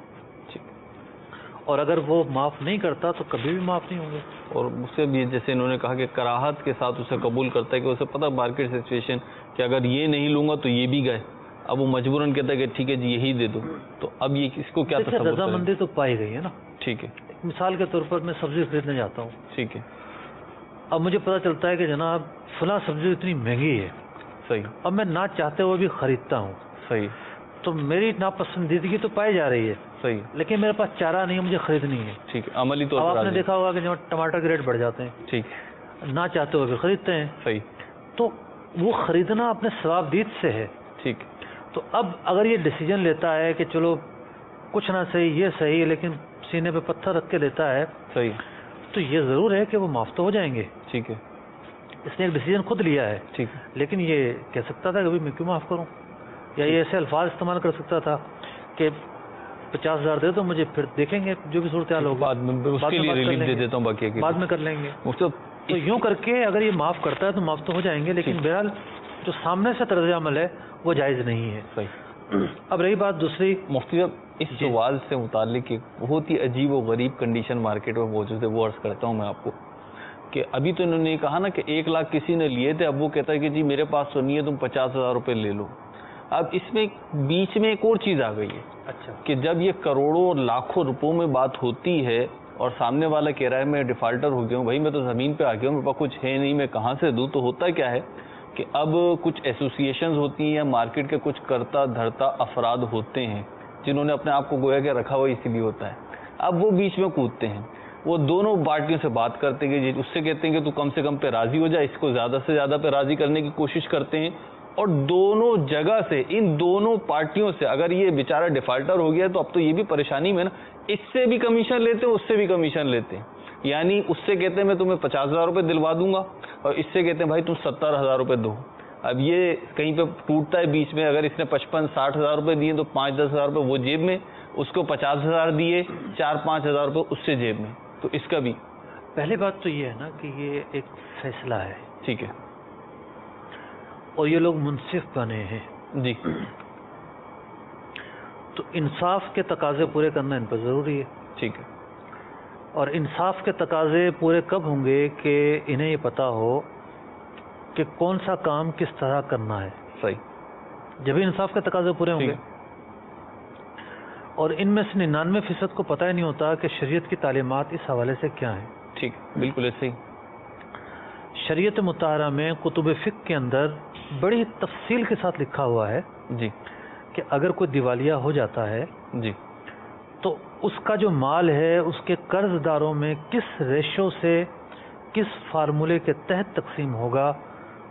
اور اگر وہ معاف نہیں کرتا تو کبھی بھی معاف نہیں ہوں گے۔ اور اس سے بھی جیسے انہوں نے کہا کہ کراہت کے ساتھ اسے قبول کرتا ہے کہ اسے پتہ مارکیٹ سچویشن کہ اگر یہ نہیں لوں گا تو یہ بھی گئے، اب وہ مجبوراً کہتا ہے کہ ٹھیک ہے جی یہی دے دو، تو اب یہ اس کو کیا تصور رضامندی تو پائی گئی ہے نا۔ ٹھیک ہے، مثال کے طور پر میں سبزی خریدنے جاتا ہوں، ٹھیک ہے، اب مجھے پتہ چلتا ہے کہ جناب فلاں سبزی اتنی مہنگی ہے، صحیح، اب میں نہ چاہتے ہوئے بھی خریدتا ہوں، صحیح، تو میری ناپسندیدگی تو پائی جا رہی ہے، صحیح، لیکن میرے پاس چارہ نہیں ہے، مجھے خریدنی ہے۔ ٹھیک ہے، عملی طور اب پر آپ نے دیکھا ہوگا کہ جب ٹماٹر کے ریٹ بڑھ جاتے ہیں، ٹھیک ہے، نہ چاہتے ہوئے بھی خریدتے ہیں. صحیح. تو وہ خریدنا اپنے ثوابدید سے ہے. ٹھیک. تو اب اگر یہ ڈیسیجن لیتا ہے کہ چلو کچھ نہ صحیح یہ صحیح ہے، لیکن سینے پہ پتھر رکھ کے لیتا ہے، صحیح، تو یہ ضرور ہے کہ وہ معاف تو ہو جائیں گے. ٹھیک ہے. اس نے ایک ڈیسیجن خود لیا ہے. ٹھیک. لیکن یہ کہہ سکتا تھا کہ بھائی میں کیوں معاف کروں، یا یہ ایسے الفاظ استعمال کر سکتا تھا کہ 50,000 دے دو مجھے، پھر دیکھیں گے جو بھی صورتحال ہوگی، بعد میں اس کے لیے ریلیف دے دیتا ہوں، باقی بعد میں کر لیں گے. تو یوں کر کے اگر یہ معاف کرتا ہے تو معاف تو ہو جائیں گے، لیکن بہرحال جو سامنے سے طرز عمل ہے وہ جائز نہیں ہے. صحیح. اب رہی بات دوسری، مفتی صاحب اس سوال سے متعلق ایک بہت ہی عجیب و غریب کنڈیشن مارکیٹ میں موجود ہے، وہ عرض کرتا ہوں میں آپ کو کہ ابھی تو انہوں نے کہا نا کہ 1 لاکھ کسی نے لیے تھے، اب وہ کہتا ہے کہ جی میرے پاس تو نہیں ہے، تم 50,000 روپے لے لو. اب اس میں بیچ میں ایک اور چیز آ گئی ہے. اچھا. کہ جب یہ کروڑوں اور لاکھوں روپوں میں بات ہوتی ہے اور سامنے والا کہہ رہا ہے میں ڈیفالٹر ہو گیا ہوں، بھائی میں تو زمین پہ آ گیا ہوں، میرے پاس کچھ ہے نہیں، میں کہاں سے دوں؟ تو ہوتا کیا ہے کہ اب کچھ ایسوسیشنز ہوتی ہیں یا مارکیٹ کے کچھ کرتا دھرتا افراد ہوتے ہیں جنہوں نے اپنے آپ کو گویا کہ رکھا ہوا اسی لیے ہوتا ہے. اب وہ بیچ میں کودتے ہیں، وہ دونوں پارٹیوں سے بات کرتے ہیں کہ اس سے کہتے ہیں کہ تو کم سے کم پہ راضی ہو جائے، اس کو زیادہ سے زیادہ پہ راضی کرنے کی کوشش کرتے ہیں، اور دونوں جگہ سے ان دونوں پارٹیوں سے اگر یہ بیچارہ ڈیفالٹر ہو گیا تو اب تو یہ بھی پریشانی میں نا، اس سے بھی کمیشن لیتے ہیں، اس سے بھی کمیشن لیتے ہیں. یعنی اس سے کہتے ہیں میں تمہیں 50,000 روپے دلوا دوں گا، اور اس سے کہتے ہیں بھائی تم 70,000 روپے دو. اب یہ کہیں پہ ٹوٹتا ہے بیچ میں، اگر اس نے 55-60,000 روپے دیے تو 5-10,000 روپے وہ جیب میں، اس کو 50,000 دیے، 4-5,000 روپے اس سے جیب میں. تو اس کا بھی پہلی بات تو یہ ہے نا کہ یہ ایک فیصلہ ہے. ٹھیک ہے. اور یہ لوگ منصف بنے ہیں. جی. تو انصاف کے تقاضے پورے کرنا ان پر ضروری ہے. ٹھیک ہے. اور انصاف کے تقاضے پورے کب ہوں گے کہ انہیں یہ پتا ہو کہ کون سا کام کس طرح کرنا ہے. صحیح. جبھی انصاف کے تقاضے پورے ہوں گے. اور ان میں سے 99% کو پتہ ہی نہیں ہوتا کہ شریعت کی تعلیمات اس حوالے سے کیا ہیں. ٹھیک، بالکل ایسے ہی. شریعت مطہرہ میں کتب فقہ کے اندر بڑی تفصیل کے ساتھ لکھا ہوا ہے جی کہ اگر کوئی دیوالیہ ہو جاتا ہے جی تو اس کا جو مال ہے اس کے قرض داروں میں کس ریشو سے کس فارمولے کے تحت تقسیم ہوگا.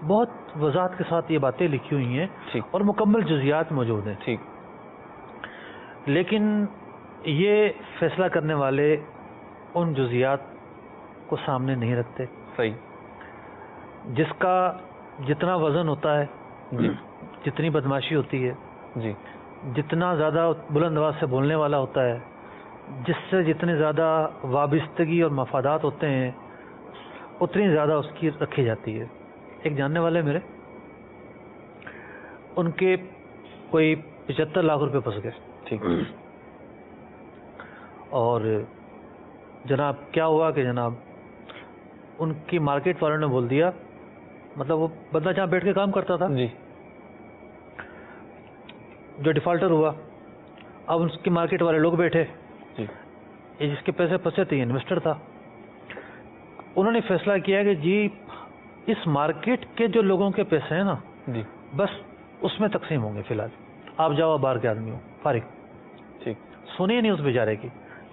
بہت وضاحت کے ساتھ یہ باتیں لکھی ہوئی ہیں اور مکمل جزیات موجود ہیں. ٹھیک. لیکن یہ فیصلہ کرنے والے ان جزیات کو سامنے نہیں رکھتے. صحیح. جس کا جتنا وزن ہوتا ہے، جی، جتنی بدماشی ہوتی ہے، جی، جتنا زیادہ بلند آواز سے بولنے والا ہوتا ہے، جس سے جتنے زیادہ وابستگی اور مفادات ہوتے ہیں اتنی زیادہ اس کی رکھی جاتی ہے. ایک جاننے والے میرے، ان کے کوئی 75 لاکھ روپے پھنس گئے. ٹھیک. اور جناب کیا ہوا کہ جناب ان کی مارکیٹ والوں نے بول دیا، مطلب وہ بندہ جہاں بیٹھ کے کام کرتا تھا جی، جو ڈیفالٹر ہوا، اب اس کی مارکیٹ والے لوگ بیٹھے، جی، یہ جس کے پیسے پھنسے تھے انویسٹر تھا. انہوں نے فیصلہ کیا کہ جی اس مارکیٹ کے جو لوگوں کے پیسے ہیں نا، جی، بس اس میں تقسیم ہوں گے. فی الحال آپ جاؤ، باہر کے آدمی ہو، فارغ. ٹھیک. سنی نہیں اس بیچارے کی،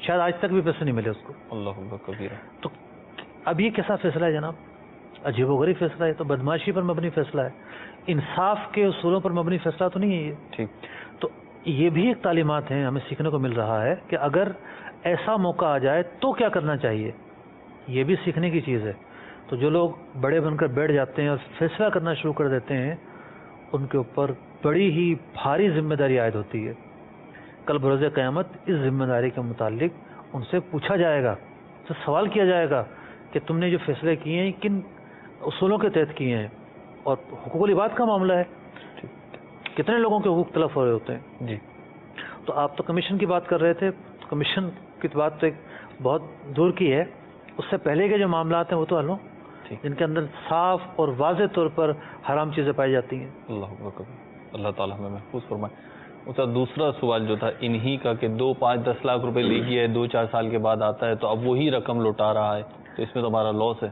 شاید آج تک بھی پیسے نہیں ملے اس کو. اللہ اکبر کبیرہ. تو اب یہ کیسا فیصلہ ہے جناب؟ عجیب و غریب فیصلہ ہے. تو بدماشی پر مبنی فیصلہ ہے، انصاف کے اصولوں پر مبنی فیصلہ تو نہیں ہے یہ. ٹھیک. تو یہ بھی ایک تعلیمات ہیں، ہمیں سیکھنے کو مل رہا ہے کہ اگر ایسا موقع آ جائے تو کیا کرنا چاہیے. یہ بھی سیکھنے کی چیز ہے. تو جو لوگ بڑے بن کر بیٹھ جاتے ہیں اور فیصلہ کرنا شروع کر دیتے ہیں، ان کے اوپر بڑی ہی بھاری ذمہ داری عائد ہوتی ہے. کل بروز قیامت اس ذمہ داری کے متعلق ان سے پوچھا جائے گا، ان سے سوال کیا جائے گا کہ تم نے جو فیصلے کیے ہیں کن اصولوں کے تحت کیے ہیں. اور حقوق العباد کا معاملہ ہے، کتنے لوگوں کے حقوق تلف ہو رہے ہوتے ہیں. جی. تو آپ تو کمیشن کی بات کر رہے تھے، کمیشن کی بات تو ایک بہت دور کی ہے. اس سے پہلے کے جو معاملات ہیں وہ تو حل ہوں، جن کے اندر صاف اور واضح طور پر حرام چیزیں پائی جاتی ہیں. اللہ اکبر. اللہ تعالیٰ ہمیں محفوظ فرمائے. اس کا دوسرا سوال جو تھا انہی کا کہ 2, 5, 10 لاکھ روپے لے گیا ہے، 2-4 سال کے بعد آتا ہے تو اب وہی رقم لوٹا رہا ہے، تو اس میں تو ہمارا لاس ہے.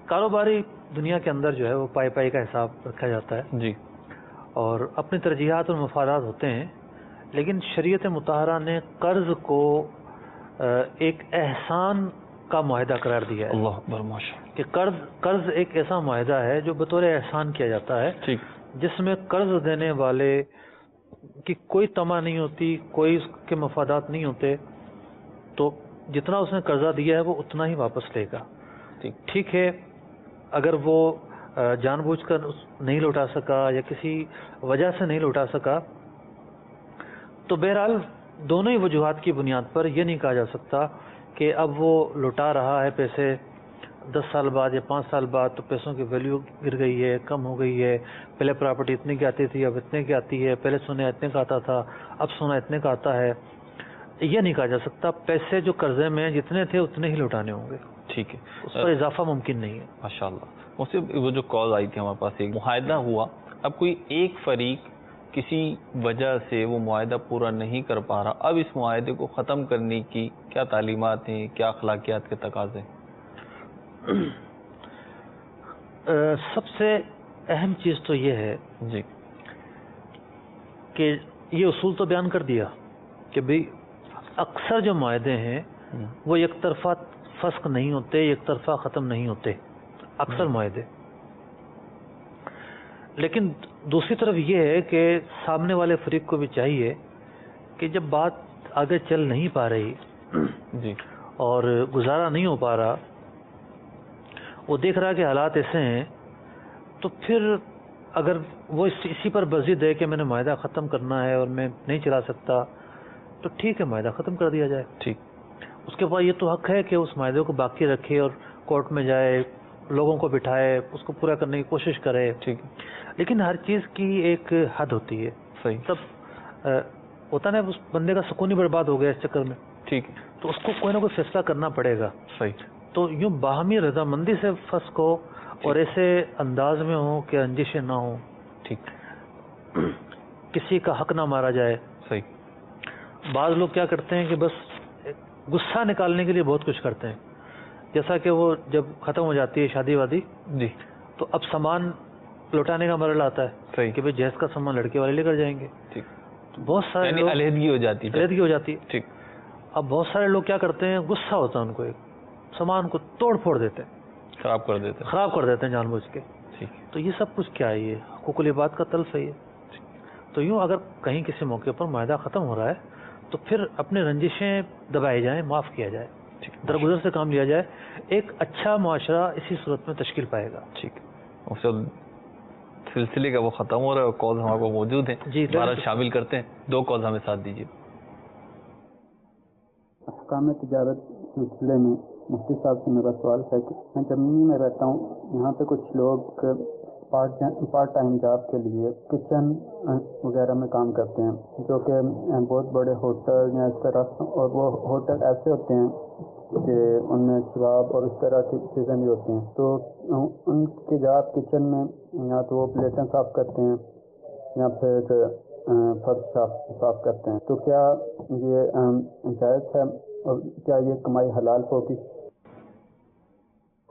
کاروباری دنیا کے اندر جو ہے وہ پائی پائی کا حساب رکھا جاتا ہے. جی. اور اپنی ترجیحات اور مفادات ہوتے ہیں، لیکن شریعت مطہرہ نے قرض کو ایک احسان کا معاہدہ قرار دیا ہے. اللہ اکبر، ماشاءاللہ. کہ قرض ایک ایسا معاہدہ ہے جو بطور احسان کیا جاتا ہے، ٹھیک. جس میں قرض دینے والے کی کوئی طمع نہیں ہوتی، کوئی اس کے مفادات نہیں ہوتے، تو جتنا اس نے قرضہ دیا ہے وہ اتنا ہی واپس لے گا. ٹھیک ہے، اگر وہ جان بوجھ کر نہیں لوٹا سکا یا کسی وجہ سے نہیں لوٹا سکا تو بہرحال دونوں ہی وجوہات کی بنیاد پر یہ نہیں کہا جا سکتا کہ اب وہ لوٹا رہا ہے پیسے 10 سال بعد یا 5 سال بعد تو پیسوں کی ویلیو گر گئی ہے، کم ہو گئی ہے. پہلے پراپرٹی اتنے کی آتی تھی، اب اتنے کی آتی ہے. پہلے سونا اتنے کا آتا تھا، اب سونا اتنے کا آتا ہے. یہ نہیں کہا جا سکتا. پیسے جو قرضے میں جتنے تھے اتنے ہی لوٹانے ہوں گے. ٹھیک ہے، اس پر اضافہ ممکن نہیں ہے. ماشاءاللہ. وہ جو کال آئی تھی ہمارے پاس، ایک معاہدہ ہوا، اب کوئی ایک فریق کسی وجہ سے وہ معاہدہ پورا نہیں کر پا رہا، اب اس معاہدے کو ختم کرنے کی کیا تعلیمات ہیں، کیا اخلاقیات کے تقاضے ہیں؟ سب سے اہم چیز تو یہ ہے جی کہ یہ اصول تو بیان کر دیا کہ بھئی اکثر جو معاہدے ہیں وہ یک طرفہ فسخ نہیں ہوتے، یک طرفہ ختم نہیں ہوتے اکثر معاہدے. لیکن دوسری طرف یہ ہے کہ سامنے والے فریق کو بھی چاہیے کہ جب بات آگے چل نہیں پا رہی جی اور گزارا نہیں ہو پا رہا، وہ دیکھ رہا کہ حالات ایسے ہیں، تو پھر اگر وہ اسی پر بضد ہے کہ میں نے معاہدہ ختم کرنا ہے اور میں نہیں چلا سکتا، تو ٹھیک ہے معاہدہ ختم کر دیا جائے. ٹھیک. اس کے بعد یہ تو حق ہے کہ اس معاہدے کو باقی رکھے اور کورٹ میں جائے، لوگوں کو بٹھائے، اس کو پورا کرنے کی کوشش کرے. ٹھیک. لیکن ہر چیز کی ایک حد ہوتی ہے. صحیح. سب ہوتا نا، اس بندے کا سکون ہی برباد ہو گیا اس چکر میں. ٹھیک. تو اس کو کوئی نہ کوئی فیصلہ کرنا پڑے گا. صحیح. تو یوں باہمی رضامندی سے فسخ ہو اور ایسے انداز میں ہو کہ رنجشیں نہ ہوں. ٹھیک. کسی کا حق نہ مارا جائے. صحیح. بعض لوگ کیا کرتے ہیں کہ بس غصہ نکالنے کے لیے بہت کچھ کرتے ہیں. جیسا کہ وہ جب ختم ہو جاتی ہے شادی وادی، جی، تو اب سامان لوٹانے کا مرحلہ آتا ہے. صحیح. کہ بھئی جہیز کا سامان لڑکے والے لے کر جائیں گے. ٹھیک. بہت سارے یعنی لوگ علیحدگی ہو جاتی ہے. علیحدگی ہو جاتی ہے. ٹھیک. اب بہت سارے لوگ کیا کرتے ہیں، غصہ ہوتا ہے ان کو، ایک سامان کو توڑ پھوڑ دیتے ہیں، خراب کر دیتے ہیں. خراب کر دیتے ہیں جان بوجھ کے. ٹھیک. تو یہ سب کچھ کیا ہے، یہ حقوق العباد کا تلف ہے. تو یوں اگر کہیں کسی موقع پر معاہدہ ختم ہو رہا ہے تو پھر اپنے رنجشیں دبائے جائیں، معاف کیا جائے، درگزر سے کام لیا جائے. ایک اچھا معاشرہ اسی صورت میں تشکیل پائے گا. ٹھیک. سلسلے کا وہ ختم ہو رہا ہے اور کال ہمارے کو موجود ہیں. جی دوبارہ شامل کرتے ہیں. 2 کال ہمیں ساتھ دیجیے. احکام تجارت سلسلے میں مفتی صاحب سے میرا سوال ہے کہ میں جرمنی میں رہتا ہوں. یہاں پہ کچھ لوگ پارٹ ٹائم جاب کے لیے کچن وغیرہ میں کام کرتے ہیں، جو کہ بہت بڑے ہوٹل یا اس طرح، اور وہ ہوٹل ایسے ہوتے ہیں کہ ان میں شراب اور اس طرح کی چیزیں بھی ہوتی ہیں. تو ان کے جاب کچن میں یا تو وہ پلیٹیں صاف کرتے ہیں یا پھر فرش صاف کرتے ہیں. تو کیا یہ جائز ہے اور کیا یہ کمائی حلال ہوگی؟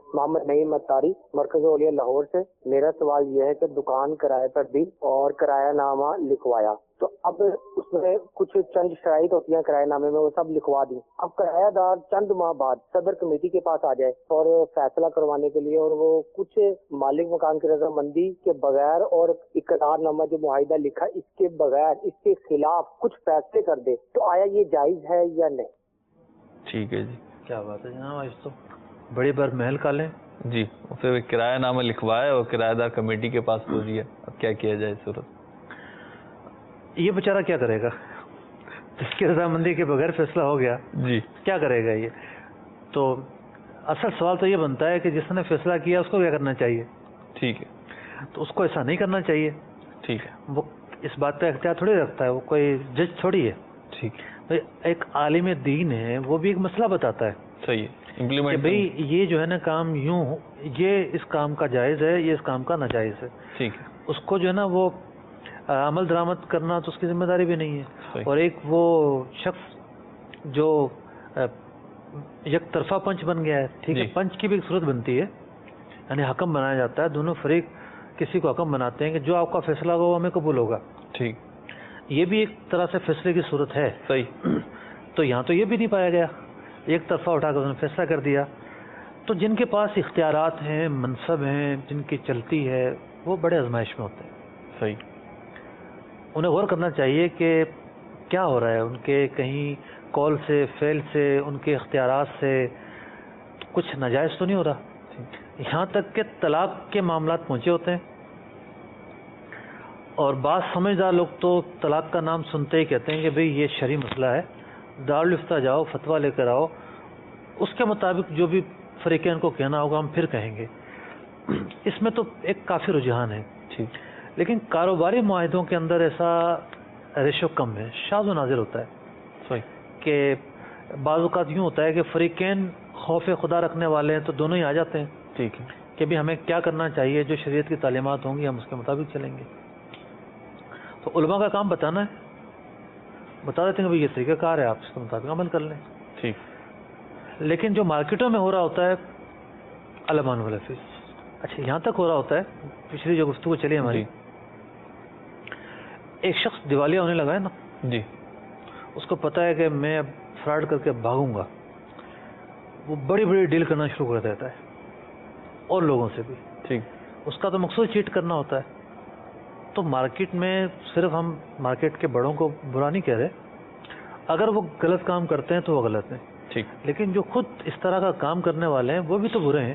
محمد نعیم اتاری، مرکز اولیاء لاہور سے. میرا سوال یہ ہے کہ دکان کرائے پر دی اور کرایہ نامہ لکھوایا، تو اب اس میں کچھ چند شرائط ہوتی ہیں کرایہ نامے میں، وہ سب لکھوا دی. اب کرایہ دار چند ماہ بعد صدر کمیٹی کے پاس آ جائے اور فیصلہ کروانے کے لیے، اور وہ کچھ مالک مکان کی رضامندی کے بغیر اور اقرار نامہ جو معاہدہ لکھا اس کے بغیر، اس کے خلاف کچھ فیصلے کر دے، تو آیا یہ جائز ہے یا نہیں؟ ٹھیک ہے جی. کیا بات ہے جناب، آج تو بڑی بر محل کا لیں. جی، اسے کرایہ نامہ لکھوایا اور کرایہ دار کمیٹی کے پاس پہنچ گیا. اب کیا کیا جائے اس صورت؟ یہ بیچارہ کیا کرے گا جس کی رضامندی کے بغیر فیصلہ ہو گیا؟ جی، کیا کرے گا یہ؟ تو اصل سوال تو یہ بنتا ہے کہ جس نے فیصلہ کیا اس کو کیا کرنا چاہیے. ٹھیک ہے. تو اس کو ایسا نہیں کرنا چاہیے. ٹھیک ہے. وہ اس بات کا اختیار تھوڑی رکھتا ہے، وہ کوئی جج تھوڑی ہے. ٹھیک. ایک عالم دین ہے، وہ بھی ایک مسئلہ بتاتا ہے. صحیح ہے. کہ بھئی یہ جو ہے نا کام یوں، یہ اس کام کا جائز ہے، یہ اس کام کا ناجائز ہے. ٹھیک ہے. اس کو جو ہے نا وہ عمل درآمد کرنا تو اس کی ذمہ داری بھی نہیں ہے. اور ایک وہ شخص جو یک طرفہ پنچ بن گیا ہے، ٹھیک ہے، پنچ کی بھی ایک صورت بنتی ہے، یعنی حکم بنایا جاتا ہے. دونوں فریق کسی کو حکم بناتے ہیں کہ جو آپ کا فیصلہ ہوگا وہ ہمیں قبول ہوگا. ٹھیک. یہ بھی ایک طرح سے فیصلے کی صورت ہے. صحیح. تو یہاں تو یہ بھی نہیں پایا گیا ایک طرفہ اٹھا کر انہوں نے فیصلہ کر دیا. تو جن کے پاس اختیارات ہیں، منصب ہیں، جن کی چلتی ہے، وہ بڑے آزمائش میں ہوتے ہیں. صحیح. انہیں غور کرنا چاہیے کہ کیا ہو رہا ہے ان کے کہیں کال سے، فعل سے، ان کے اختیارات سے کچھ ناجائز تو نہیں ہو رہا. یہاں تک کہ طلاق کے معاملات پہنچے ہوتے ہیں، اور بعض سمجھدار لوگ تو طلاق کا نام سنتے ہی کہتے ہیں کہ بھئی یہ شرعی مسئلہ ہے، دارالفتہ جاؤ، فتویٰ لے کر آؤ، اس کے مطابق جو بھی فریقین کو کہنا ہوگا ہم پھر کہیں گے. اس میں تو ایک کافی رجحان ہے. لیکن کاروباری معاہدوں کے اندر ایسا ریشو کم ہے، شاذ و نادر ہوتا ہے. صحیح. کہ بعض اوقات یوں ہوتا ہے کہ فریقین خوف خدا رکھنے والے ہیں تو دونوں ہی آ جاتے ہیں. ٹھیک ہے. کہ بھی ہمیں کیا کرنا چاہیے، جو شریعت کی تعلیمات ہوں گی ہم اس کے مطابق چلیں گے. تو علماء کا کام بتانا ہے، بتا دیتے ہیں کہ یہ طریقہ کار ہے، آپ اس کے مطابق عمل کر لیں. ٹھیک. لیکن جو مارکیٹوں میں ہو رہا ہوتا ہے علمان والحفیظ، اچھا یہاں تک ہو رہا ہوتا ہے، پچھلی جو گفتگو چلی ہماری، ایک شخص دیوالیہ ہونے لگا ہے نا جی، اس کو پتا ہے کہ میں اب فراڈ کر کے بھاگوں گا، وہ بڑی بڑی ڈیل کرنا شروع کر دیتا ہے اور لوگوں سے بھی. ٹھیک. اس کا تو مقصود چیٹ کرنا ہوتا ہے. تو مارکیٹ میں صرف ہم مارکیٹ کے بڑوں کو برا نہیں کہہ رہے، اگر وہ غلط کام کرتے ہیں تو وہ غلط ہیں. ٹھیک. لیکن جو خود اس طرح کا کام کرنے والے ہیں وہ بھی تو برے ہیں،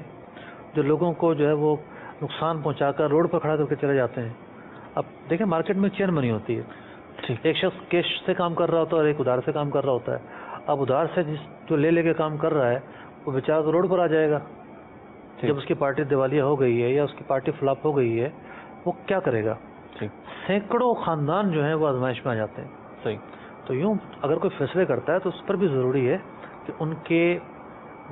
جو لوگوں کو جو ہے وہ نقصان پہنچا کر روڈ پر کھڑا کر کے چلے جاتے ہیں. اب دیکھیں مارکیٹ میں چین بنی ہوتی ہے. ایک شخص کیش سے کام کر رہا ہوتا ہے اور ایک ادھار سے کام کر رہا ہوتا ہے. اب ادھار سے جو لے کے کام کر رہا ہے وہ بیچارہ تو روڈ پر آ جائے گا. جب اس کی پارٹی دیوالیہ ہو گئی ہے یا اس کی پارٹی فلاپ ہو گئی ہے، وہ کیا کرے گا؟ سینکڑوں خاندان جو ہیں وہ آزمائش میں آ جاتے ہیں. صحیح. تو یوں اگر کوئی فیصلے کرتا ہے تو اس پر بھی ضروری ہے کہ ان کے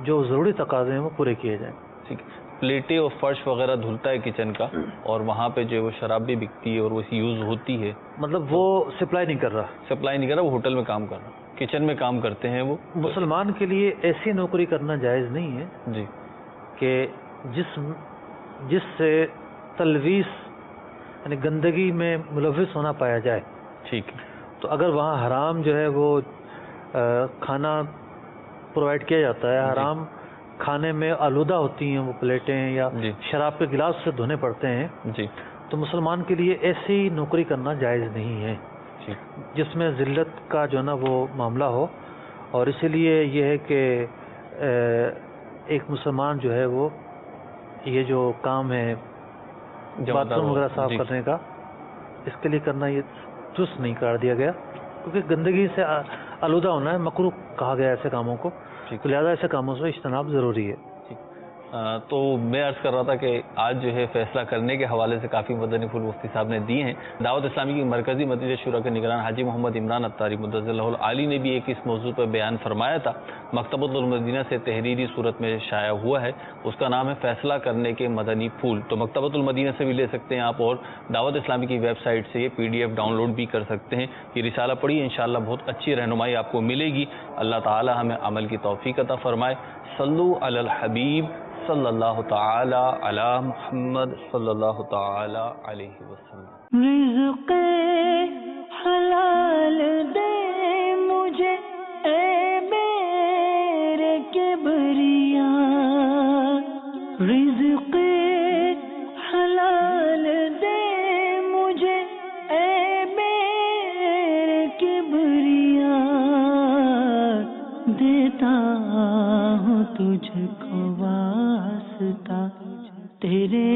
جو ضروری تقاضے ہیں وہ پورے کیے جائیں. ٹھیک. پلیٹیں اور فرش وغیرہ دھلتا ہے کچن کا، اور وہاں پہ جو وہ شراب بھی بکتی ہے اور وہ یوز ہوتی ہے، مطلب وہ سپلائی نہیں کر رہا، وہ ہوٹل میں کام کر رہا، کچن میں کام کرتے ہیں وہ. مسلمان کے لیے ایسی نوکری کرنا جائز نہیں ہے جی کہ جس سے تلویث یعنی گندگی میں ملوث ہونا پایا جائے. ٹھیک. تو اگر وہاں حرام جو ہے وہ کھانا پرووائڈ کیا جاتا ہے، حرام کھانے میں آلودہ ہوتی ہیں وہ پلیٹیں یا شراب کے گلاس سے دھونے پڑتے ہیں، جی، تو مسلمان کے لیے ایسی نوکری کرنا جائز نہیں ہے جس میں ذلت کا جو ہے نا وہ معاملہ ہو. اور اسی لیے یہ ہے کہ ایک مسلمان جو ہے وہ یہ جو کام ہے باتھ روم وغیرہ صاف کرنے کا، اس کے لیے کرنا یہ درست نہیں قرار دیا گیا، کیونکہ گندگی سے آلودہ ہونا ہے، مکروہ کہا گیا ایسے کاموں کو. تو لہٰذا ایسے کاموں سے اجتناب ضروری ہے. تو میں عرض کر رہا تھا کہ آج جو ہے فیصلہ کرنے کے حوالے سے کافی مدنی پھول مفتی صاحب نے دیے ہیں. دعوت اسلامی کی مرکزی مجلس شورا کے نگران حاجی محمد عمران عطاری مدظر اللہ العالی نے بھی ایک اس موضوع پر بیان فرمایا تھا، مکتبۃ المدینہ سے تحریری صورت میں شائع ہوا ہے. اس کا نام ہے فیصلہ کرنے کے مدنی پھول. تو مکتبۃ المدینہ سے بھی لے سکتے ہیں آپ، اور دعوت اسلامی کی ویب سائٹ سے یہ PDF ڈاؤن لوڈ بھی کر سکتے ہیں. یہ رسالہ پڑھی انشاءاللہ بہت اچھی رہنمائی آپ کو ملے گی. اللہ تعالی ہمیں عمل کی توفیق عطا فرمائے. صلو علی الحبیب صلی اللہ تعالی علی محمد صلی اللہ تعالی علیہ وسلم. رزق حلال دے مجھے اے میرے کبریا، رزق حلال دے مجھے اے میرے کبریا، دیتا ہوں تجھ کو واسطہ تیرے